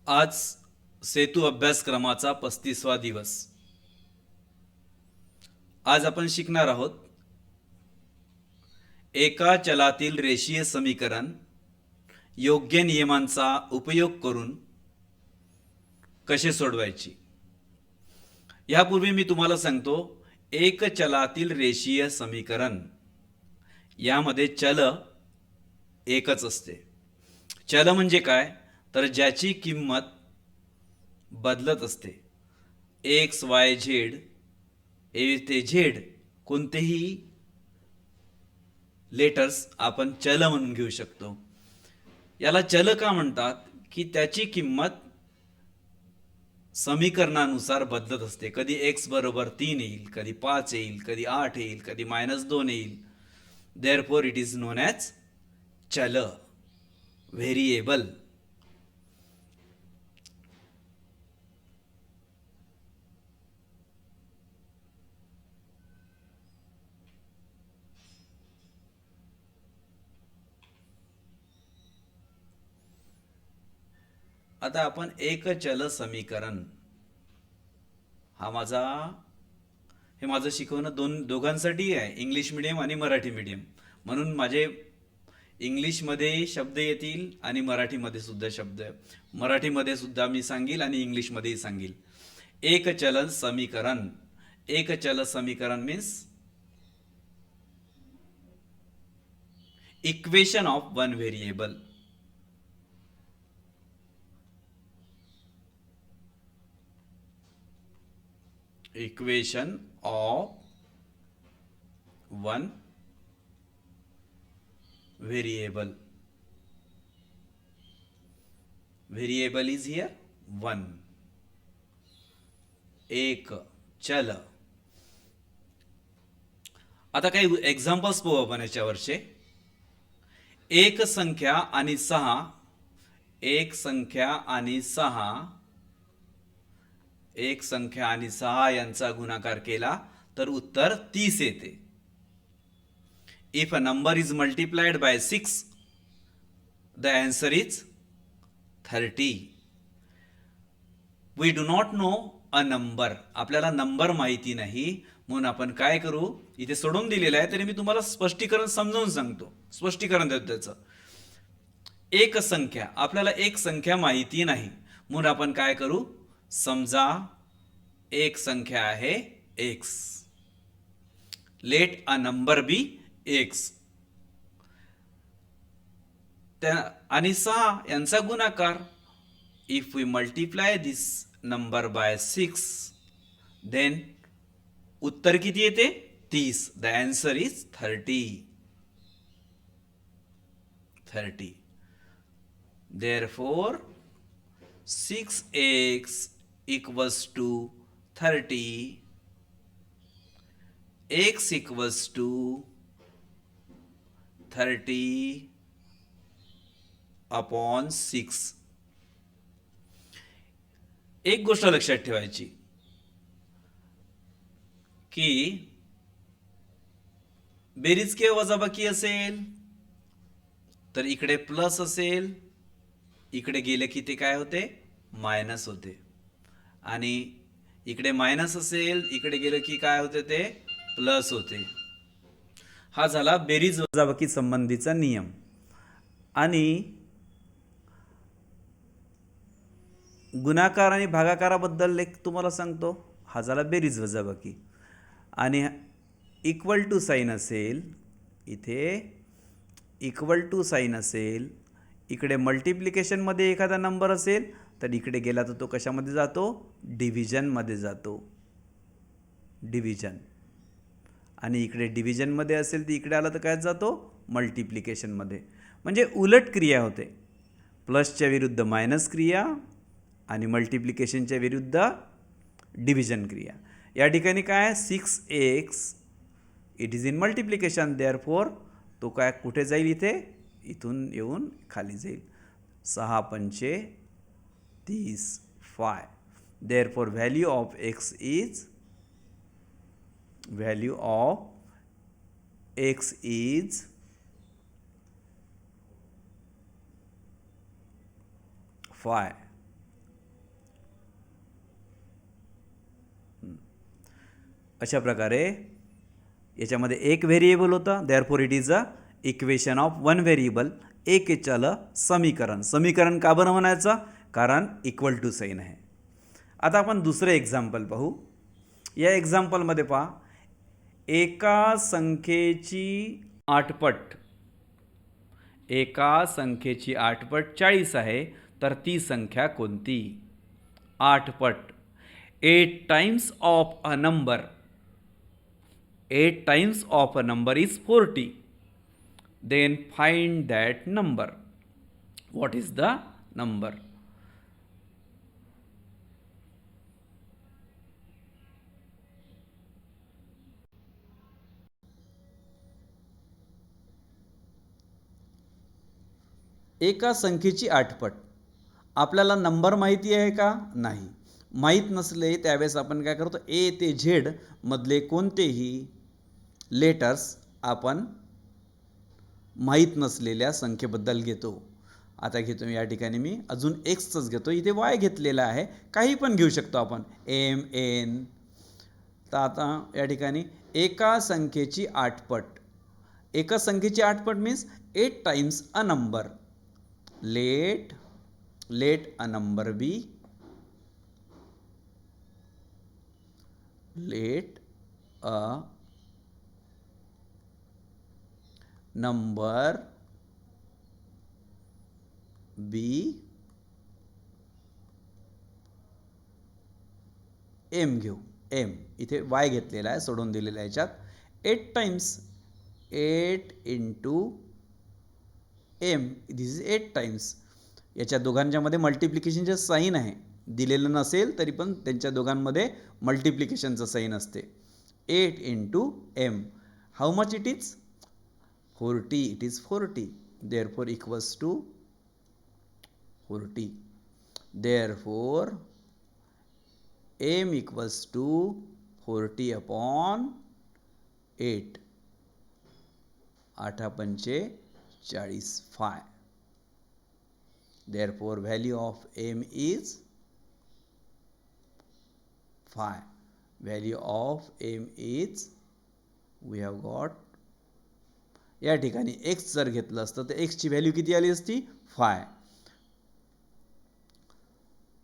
आज सेतू अभ्यासक्रमाचा 35वा दिवस. आज आपण शिकणार आहोत एका चलातील रेषीय समीकरण योग्य नियमांचा उपयोग करून कसे सोडवायचे. यापूर्वी मी तुम्हाला सांगतो, एक चलातील रेषीय समीकरण यामध्ये चल एकच असते. चल म्हणजे काय, तर ज्याची किंमत बदलत असते. एक्स वाय झेड ए ते झेड कोणतेही लेटर्स आपण चल म्हणून घेऊ शकतो. याला चल का म्हणतात, की त्याची किंमत समीकरणानुसार बदलत असते. कधी एक्स बरोबर 3 येईल, कधी 5 येईल, कधी 8 येईल, कधी -2 येईल. Therefore it is non as चल, व्हेरिएबल. आता आपण एक चल समीकरण हे माझं शिकवणं दोघांसाठी आहे, इंग्लिश मिडियम आणि मराठी मिडियम. म्हणून माझे इंग्लिशमध्ये शब्द येतील आणि मराठीमध्ये सुद्धा शब्द, मराठीमध्ये सुद्धा मी सांगेल आणि इंग्लिशमध्येही सांगेल. एक चल समीकरण. एक चल समीकरण means equation of one variable. Equation of one variable. Variable is here one. एक चल. आता काही एक्झाम्पल्स पाहू आपण याच्यावरचे. एक संख्या आणि 6, एक संख्या आणि 6, एक संख्या आणि 6 यांचा गुणाकार केला तर उत्तर 30 येते. If a number is multiplied by 6, the answer is 30. We do not know a number. आपल्याला नंबर माहिती नाही, म्हणून आपण काय करू, इथे सोडून दिलेलं आहे तरी मी तुम्हाला स्पष्टीकरण समजावून सांगतो, स्पष्टीकरण देतो त्याचं. एक संख्या, आपल्याला एक संख्या माहिती नाही, म्हणून आपण काय करू, समजा एक संख्या आहे x. Let a number be x. आणि 6 यांचा गुणाकार. If we multiply this number by 6, then उत्तर किती येते, 30. The answer is 30. Therefore 6x equals to 30. X equals to 30/6. एक गोष्ट लक्षात ठेवायची की बेरीज किंवा वजाबाकी असेल तर इकडे प्लस असेल, इकडे गेले की ते काय होते, मायनस होते. आणि इकडे मायनस असेल, इकडे गेलं की काय होते, ते प्लस होते. हा झाला बेरीज वजाबाकी संबंधीचा नियम. आणि गुणाकार आणि भागाकाराबद्दल एक तुम्हाला सांगतो. हा झाला बेरीज वजाबाकी. आणि इक्वल टू साईन असेल, इथे इक्वल टू साईन असेल, इकडे मल्टिप्लिकेशनमध्ये एखादा नंबर असेल तर इकडे गेला तर तो कशामध्ये जातो, डिव्हिजनमध्ये जातो, डिव्हिजन. आणि इकडे डिव्हिजनमध्ये असेल तर इकडे आला तर काय जातो, मल्टिप्लिकेशनमध्ये. म्हणजे उलट क्रिया होते. प्लसच्या विरुद्ध मायनस क्रिया आणि मल्टिप्लिकेशनच्या विरुद्ध डिव्हिजन क्रिया. या ठिकाणी काय, 6x it is in multiplication, therefore तो काय कुठे जाईल, इथे इथून येऊन खाली जाईल. 6 पंचे 30, 5. Therefore value of x is 5. अशा प्रकारे याच्यामध्ये एक व्हेरिएबल होता, therefore it is a equation of one variable. एक याच्याला समीकरण. समीकरण का बरं म्हणायचं? कारण इक्वल टू साईन आहे. आता आपण दुसरं एक्झाम्पल पाहू. या एक्झाम्पलमध्ये पहा, एका संख्येची आठपट, एका संख्येची आठपट 40 आहे, तर ती संख्या कोणती? आठपट. 8 times of a number, 8 times of a number is 40. Then find that number. What is the number? एका संख्येची आठपट. आपल्याला नंबर माहिती आहे का? नाही. माहीत नसले त्यावेळेस आपण काय करतो, ए ते झेड मधले कोणतेही लेटर्स आपण माहीत नसलेल्या संख्येबद्दल घेतो. आता घेतो या ठिकाणी मी अजून एक्सच घेतो, इथे वाय घेतलेला आहे, काही पण घेऊ शकतो आपण, एम एन. तर आता या ठिकाणी एका संख्येची आठपट. एका संख्येची आठपट means 8 times a number. Let a number be, let a number be M घेऊ. एम इथे वाय घेतलेला आहे, सोडून दिलेला आहे याच्यात. 8 times, 8 into M, this is 8 times. याच्या दोघांच्यामध्ये मल्टिप्लिकेशनचे साईन आहे, दिलेलं नसेल तरी पण त्यांच्या दोघांमध्ये मल्टिप्लिकेशनचं साईन असते. 8 into m. How much it is? 40. It is 40. Therefore equals to 40. Therefore m equals to 40 upon 8. 8 पंचे 40 5. Therefore value of m is 5. Value of m is, we have got, या ठिकाणी x जर घेतलं असतं तर x ची value किती आली असती? 5.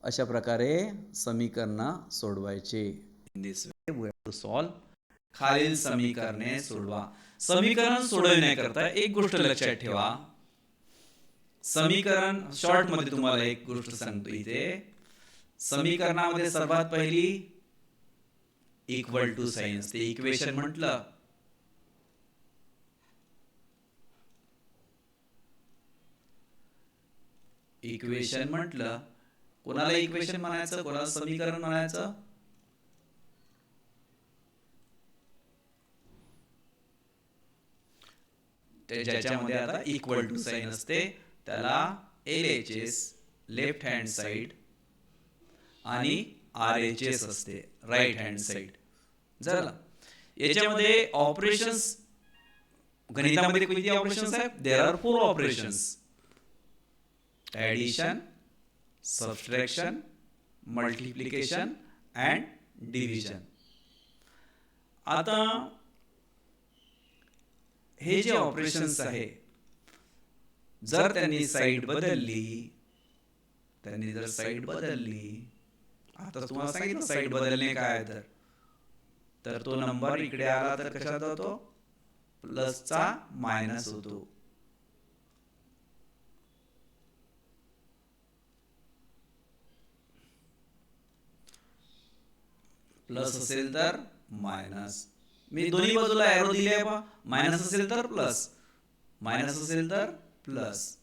अशा प्रकारे समीकरण सोडवायचे. In this way we have to solve. खालील समीकरणे सोडवा. समीकरण सोडवण्याकरता एक गोष्ट लक्षात ठेवा. समीकरण शॉर्ट मध्ये तुम्हाला एक गोष्ट सांगतो. इथे समीकरणामध्ये सर्वात पहिली इक्वल टू साइन असते. इक्वेशन म्हटलं कोणाला इक्वेशन म्हणायचं, कोणाला समीकरण म्हणायचं? ज्याच्यामध्ये आता इक्वल टू साइन असते त्याला LHS लेफ्ट हँड साइड आणि RHS असते राईट हँड साइड. झालं. याच्यामध्ये ऑपरेशन्स, गणितामध्ये किती ऑपरेशन्स आहेत? There are 4 operations. Addition, subtraction, multiplication and division. आता हे जे ऑपरेशन्स आहे, जर त्यांनी साईड बदलली, आता तुम्हाला सांगितलं साईड बदलणे काय आहे, तर तो नंबर इकडे आला तर कशात होतो? प्लसचा मायनस होतो. प्लस असेल तर मायनस. मी दोन्ही बाजूला एरो दिले आहे पहा. मायनस असेल तर प्लस, मायनस असेल तर प्लस.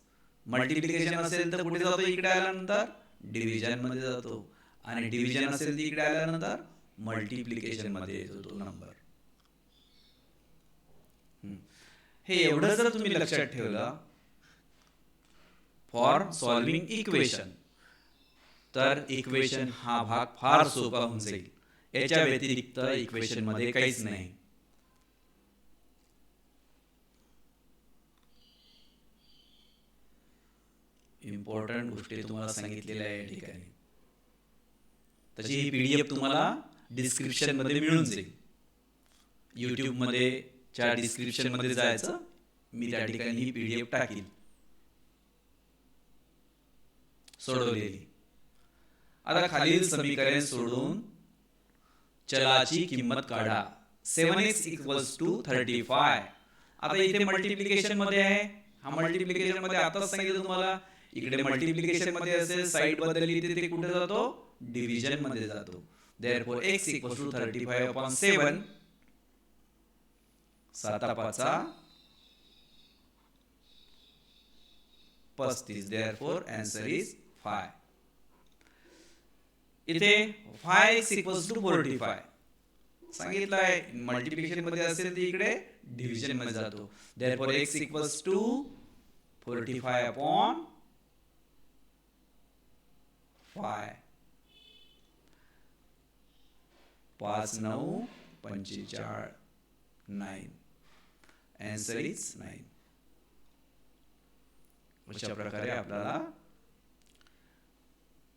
मल्टिप्लिकेशन असेल तर कुठे जातो? इकडे आल्यानंतर डिव्हिजन मध्ये जातो. आणि डिव्हिजन असेल तर इकडे आल्यानंतर मल्टिप्लिकेशन मध्ये येतो तो नंबर. हे एवढं जर तुम्ही लक्षात ठेवलं फॉर सॉल्विंग इक्वेशन, तर इक्वेशन हा भाग फार सोपा होऊन जाईल. याच्या व्यतिरिक्त इक्वेशन मध्ये काहीच नाही. इम्पॉर्टंट गोष्टी तुम्हाला सांगितलेल्या आहे या ठिकाणी. तशी ही PDF तुम्हाला डिस्क्रिप्शन मध्ये मिळून जाईल. यूट्यूबमध्ये च्या डिस्क्रिप्शनमध्ये जायचं, मी त्या ठिकाणी ही PDF टाकील सोडवलेली. आता खालील समीकरण सोडून चलाची किंमत काढा. 7x = 35. आता इथे मल्टिप्लिकेशन मध्ये आहे, हा मल्टिप्लिकेशन मध्ये आताच सांगितलं तुम्हाला. इकडे मल्टिप्लिकेशन मध्ये असेल, साईड बदलली तर ते कुठे जातो, डिव्हिजन मध्ये जातो. Therefore x = 35/7. 7×5 = 35. Therefore answer is 5. इथे 5x = 45 सांगितलं आहे. मल्टिप्लिकेशन मध्ये असेल तर इकडे डिव्हिजन मध्ये जातो. Therefore x = 45/5. 5 9 45 9. Answer is 9. अशा प्रकारे आपल्याला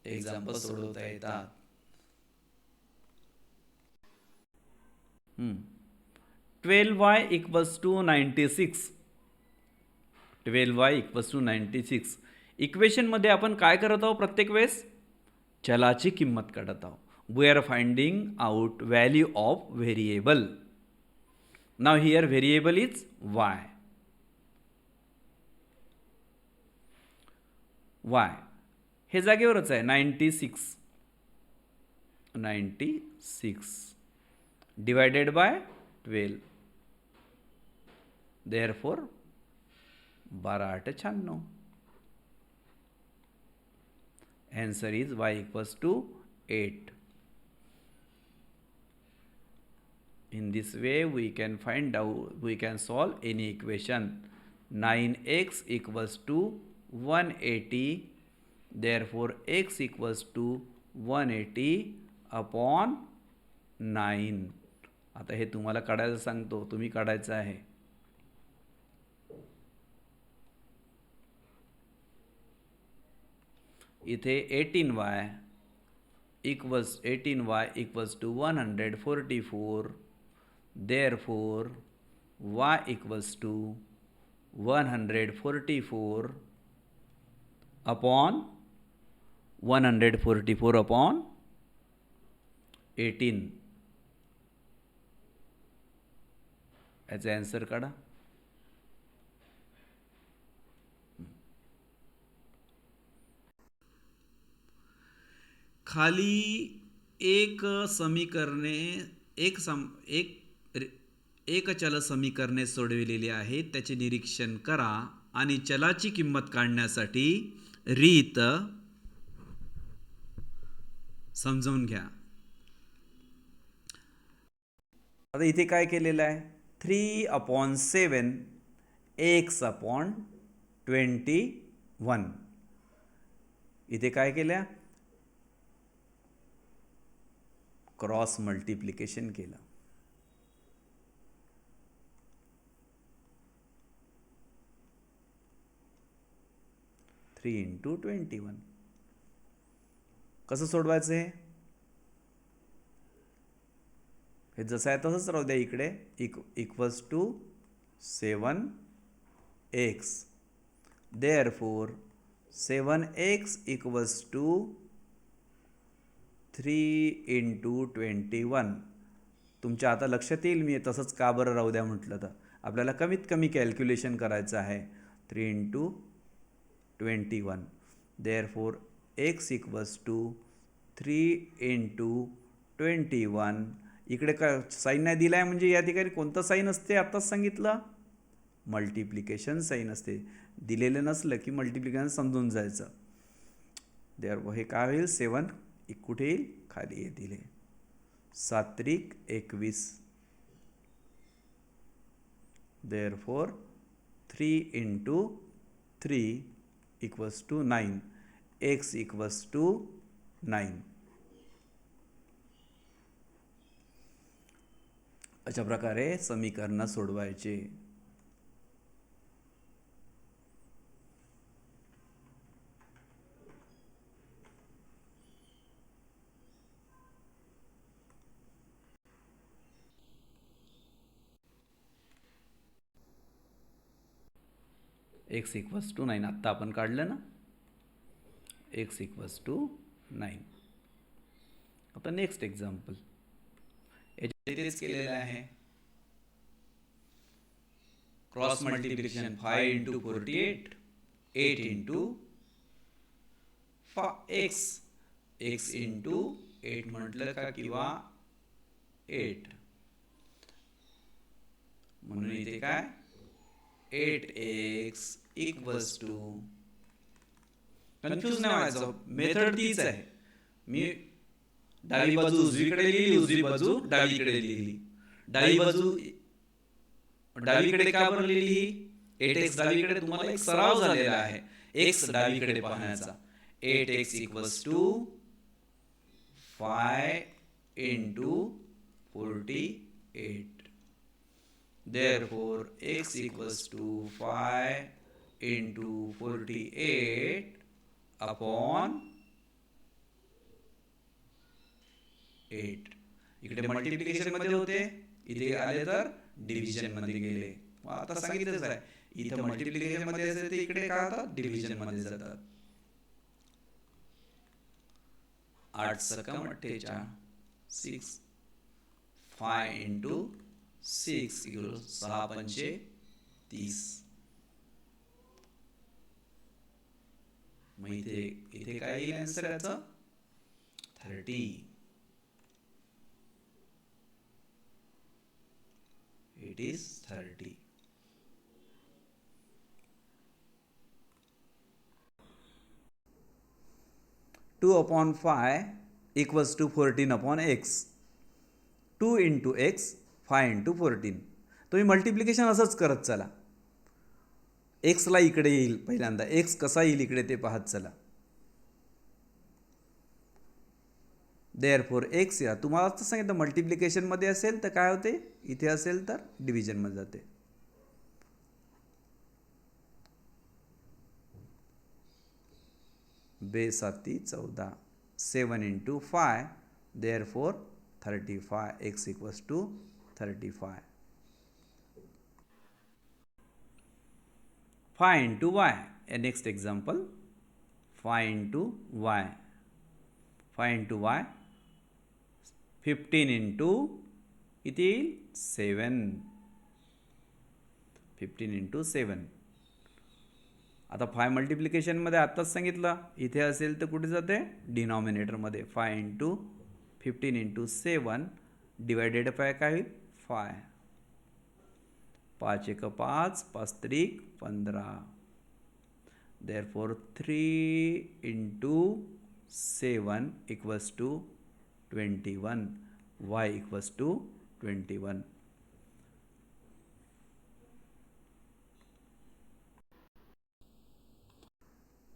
एक्झाम्पल सोडवता येतात. 12y = 96. 12y = 96. इक्वेशन मध्ये आपण काय करत आहोत, प्रत्येक वेळेस चलाची किंमत काढत आहोत. We are finding out value of variable. Now here variable is y. y हे जागेवरच आहे. 96 divided by 12. Therefore 12 8 96. Answer is y = 8. In this way we can solve any equation. 9x = 180. Therefore x = 180/9. आता हे तुम्हाला काढायला सांगतो, तुम्ही काढायचं आहे. इथे 18y = 144. Therefore y = 144/18. याचा आन्सर काढा. खाली एक चल समीकरणे सोडविलेली आहेत, त्याचे निरीक्षण करा आणि चलाची किंमत काढण्यासाठी रीत समजून घ्या. आता इथे काय केलेलं आहे, 3/7 x/21. इथे काय केलं, क्रॉस मल्टिप्लिकेशन केलं. थ्री 3 × 21. कसं सोडवायचं हे जसं आहे तसंच राहू द्या. इकडे = 7x. Therefore 7x = 3 × 21. तुमच्या आता लक्षात येईल मी तसंच का बरं राहू द्या म्हटलं तर. आपल्याला कमीत कमी कॅल्क्युलेशन करायचं आहे. 3 × 21. Therefore x = 3 × 21. इकडे काय साईन नाही दिला आहे म्हणजे या ठिकाणी कोणतं साईन असते, आत्ताच सांगितलं, मल्टिप्लिकेशन साईन असते. दिलेलं नसलं की मल्टिप्लिकेशन समजून जायचं. देअरफॉर हे काय होईल, 7 कुठे येईल, खाली येतील. 7 × 21. देअरफॉर 3 × 3 = 9. x = 9. अशा प्रकारे समीकरण सोडवायचे. एक्स इक्वल्स टू 9 आत्ता आपण काढलं ना, एक्स इक्वल्स टू 9. आता नेक्स्ट एक्झाम्पल याच्यात तेच केलेलं आहे. Cross multiplication 5 into 48, 8 into x, x into 8 म्हटलं का किंवा 8, म्हणून इथे काय 8x इक्वल्स टू, कन्फ्यूज नाही व्हायचं, मेथड तीच आहे. मी डावी बाजू उजवीकडे लिहिली, उजवी बाजू डावीकडे लिहिली. डावीकडे का बरं लिहिली? 8x डावीकडे तुम्हाला एक सराव झालेला आहे x डावीकडे पाहण्याचा. 8x equals to 5 into 48. Therefore, x equals to 5 into 48 upon 8. इकडे मल्टिप्लिकेशन मध्ये होते, इथे आले तर डिव्हिजन मध्ये गेले. आता सांगितलंच आहे, इथे मल्टिप्लिकेशन मध्ये असेल तर इकडे काय होतात, डिव्हिजन मध्ये जातात. 8 सकम 48, 5 इंटू 6 इक्वल 6 पंचे 30. मग इथे काय येईल आन्सर याचा 30. It is 30. Two upon 5 equals to 14 upon x. 2 into x 5 into 14. तुम्ही मल्टिप्लिकेशन असंच करत चला. एक्सला इकडे येईल पहिल्यांदा, एक्स कसा येईल इकडे ते पाहत चला. देअरफॉर एक्स या तुम्हाला असं सांगितलं मल्टिप्लिकेशनमध्ये असेल तर काय होते, इथे असेल तर डिव्हिजनमध्ये जाते. बेसाती 14, 7 into 5, therefore 35. X equals to 35. 5 into y. Next example, 5 into y. 5 into y. 15 into इथे 7. 15 into 7. आता 5 मल्टिप्लिकेशनमध्ये आत्ताच सांगितलं, इथे असेल तर कुठे जाते, डिनॉमिनेटरमध्ये. 5 इंटू 15 इंटू 7 डिवायडेड बाय काय होईल 5. 5 एक 5, 5 त्रिक 15. Therefore 3 into 7 equals to 21. Y equals to 21.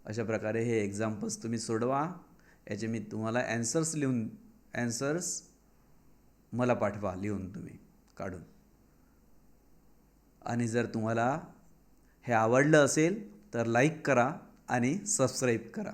अशा प्रकारे हे एक्झाम्पल्स तुम्ही सोडवा. याचे मी तुम्हाला ॲन्सर्स मला पाठवा लिहून तुम्ही काढून. आणि जर तुम्हाला हे आवडलं असेल तर लाईक करा आणि सबस्क्राईब करा.